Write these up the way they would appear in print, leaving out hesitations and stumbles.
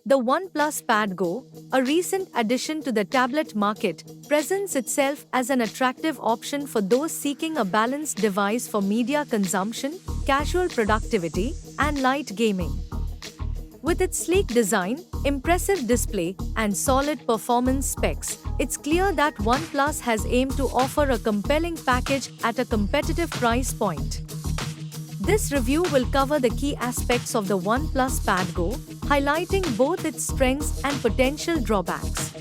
The OnePlus Pad Go, a recent addition to the tablet market, presents itself as an attractive option for those seeking a balanced device for media consumption, casual productivity, and light gaming. With its sleek design, impressive display, and solid performance specs, it's clear that OnePlus has aimed to offer a compelling package at a competitive price point. This review will cover the key aspects of the OnePlus Pad Go, highlighting both its strengths and potential drawbacks.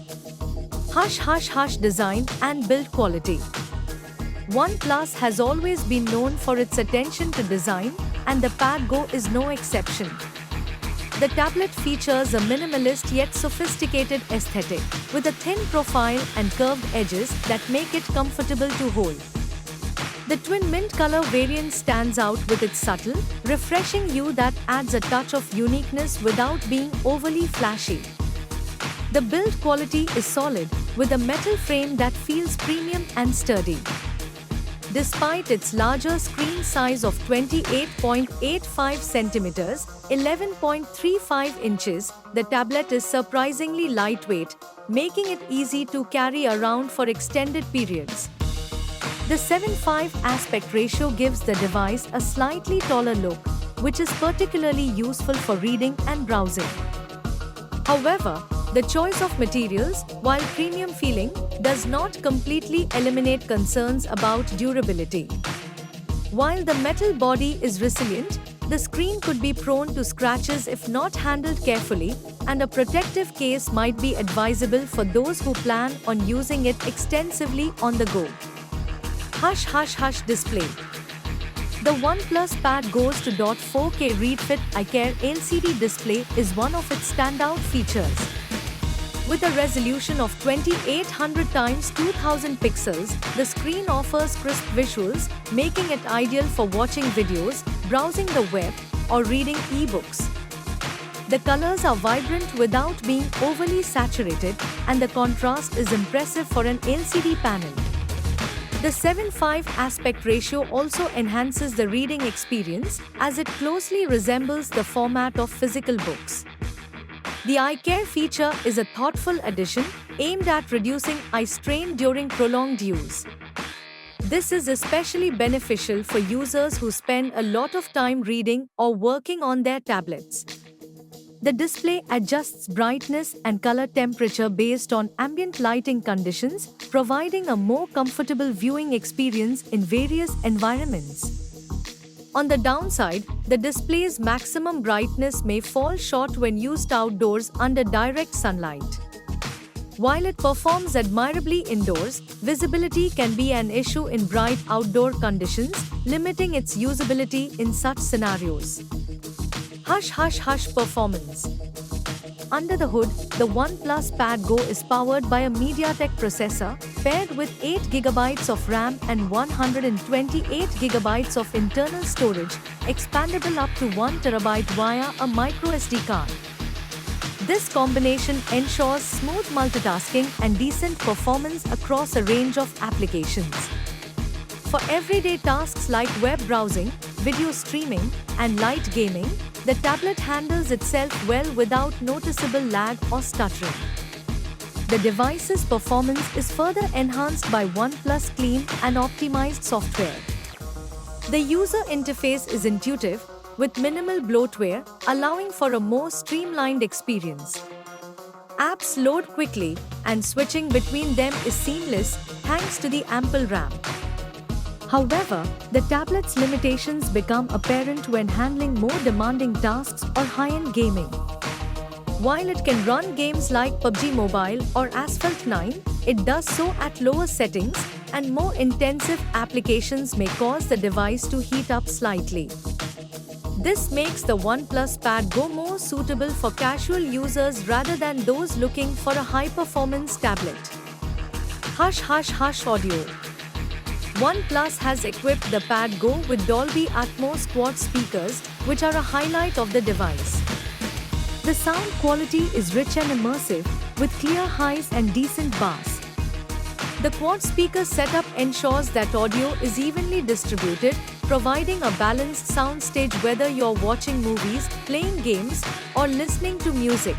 Hush design and build quality. OnePlus has always been known for its attention to design, and the Pad Go is no exception. The tablet features a minimalist yet sophisticated aesthetic, with a thin profile and curved edges that make it comfortable to hold. The twin mint color variant stands out with its subtle, refreshing hue that adds a touch of uniqueness without being overly flashy. The build quality is solid, with a metal frame that feels premium and sturdy. Despite its larger screen size of 28.85 centimeters, 11.35 inches, the tablet is surprisingly lightweight, making it easy to carry around for extended periods. The 7:5 aspect ratio gives the device a slightly taller look, which is particularly useful for reading and browsing. However, the choice of materials, while premium feeling, does not completely eliminate concerns about durability. While the metal body is resilient, the screen could be prone to scratches if not handled carefully, and a protective case might be advisable for those who plan on using it extensively on the go. Hush display. The OnePlus Pad Go's 2.4K ReadFit iCare LCD display is one of its standout features. With a resolution of 2800 x 2000 pixels, the screen offers crisp visuals, making it ideal for watching videos, browsing the web, or reading e-books. The colors are vibrant without being overly saturated, and the contrast is impressive for an LCD panel. The 7:5 aspect ratio also enhances the reading experience, as it closely resembles the format of physical books. The iCare feature is a thoughtful addition aimed at reducing eye strain during prolonged use. This is especially beneficial for users who spend a lot of time reading or working on their tablets. The display adjusts brightness and color temperature based on ambient lighting conditions, providing a more comfortable viewing experience in various environments. On the downside, the display's maximum brightness may fall short when used outdoors under direct sunlight. While it performs admirably indoors, visibility can be an issue in bright outdoor conditions, limiting its usability in such scenarios. Hush performance. Under the hood, the OnePlus Pad Go is powered by a MediaTek processor, paired with 8GB of RAM and 128GB of internal storage, expandable up to 1TB via a microSD card. This combination ensures smooth multitasking and decent performance across a range of applications. For everyday tasks like web browsing, video streaming, and light gaming, the tablet handles itself well without noticeable lag or stuttering. The device's performance is further enhanced by OnePlus Clean and optimized software. The user interface is intuitive, with minimal bloatware, allowing for a more streamlined experience. Apps load quickly, and switching between them is seamless thanks to the ample RAM. However, the tablet's limitations become apparent when handling more demanding tasks or high-end gaming. While it can run games like PUBG Mobile or Asphalt 9, it does so at lower settings, and more intensive applications may cause the device to heat up slightly. This makes the OnePlus Pad Go more suitable for casual users rather than those looking for a high-performance tablet. Hush audio. OnePlus has equipped the Pad Go with Dolby Atmos quad speakers, which are a highlight of the device. The sound quality is rich and immersive, with clear highs and decent bass. The quad speaker setup ensures that audio is evenly distributed, providing a balanced soundstage whether you're watching movies, playing games, or listening to music.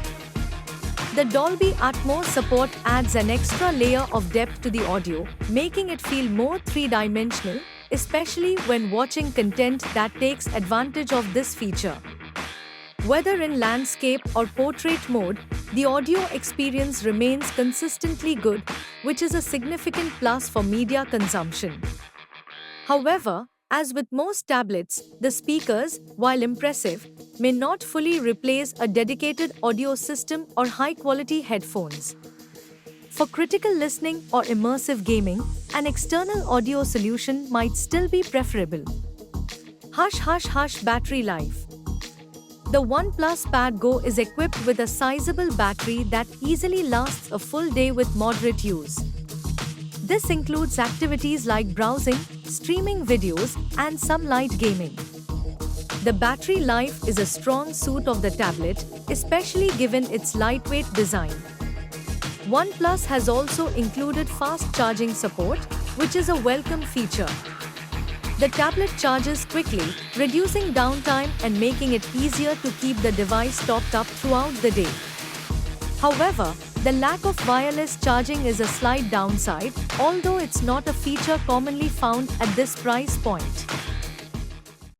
The Dolby Atmos support adds an extra layer of depth to the audio, making it feel more three-dimensional, especially when watching content that takes advantage of this feature. Whether in landscape or portrait mode, the audio experience remains consistently good, which is a significant plus for media consumption. However, as with most tablets, the speakers, while impressive, may not fully replace a dedicated audio system or high-quality headphones. For critical listening or immersive gaming, an external audio solution might still be preferable. Hush battery life. The OnePlus Pad Go is equipped with a sizable battery that easily lasts a full day with moderate use. This includes activities like browsing, streaming videos, and some light gaming. The battery life is a strong suit of the tablet, especially given its lightweight design. OnePlus has also included fast charging support, which is a welcome feature. The tablet charges quickly, reducing downtime and making it easier to keep the device topped up throughout the day. However, the lack of wireless charging is a slight downside, although it's not a feature commonly found at this price point.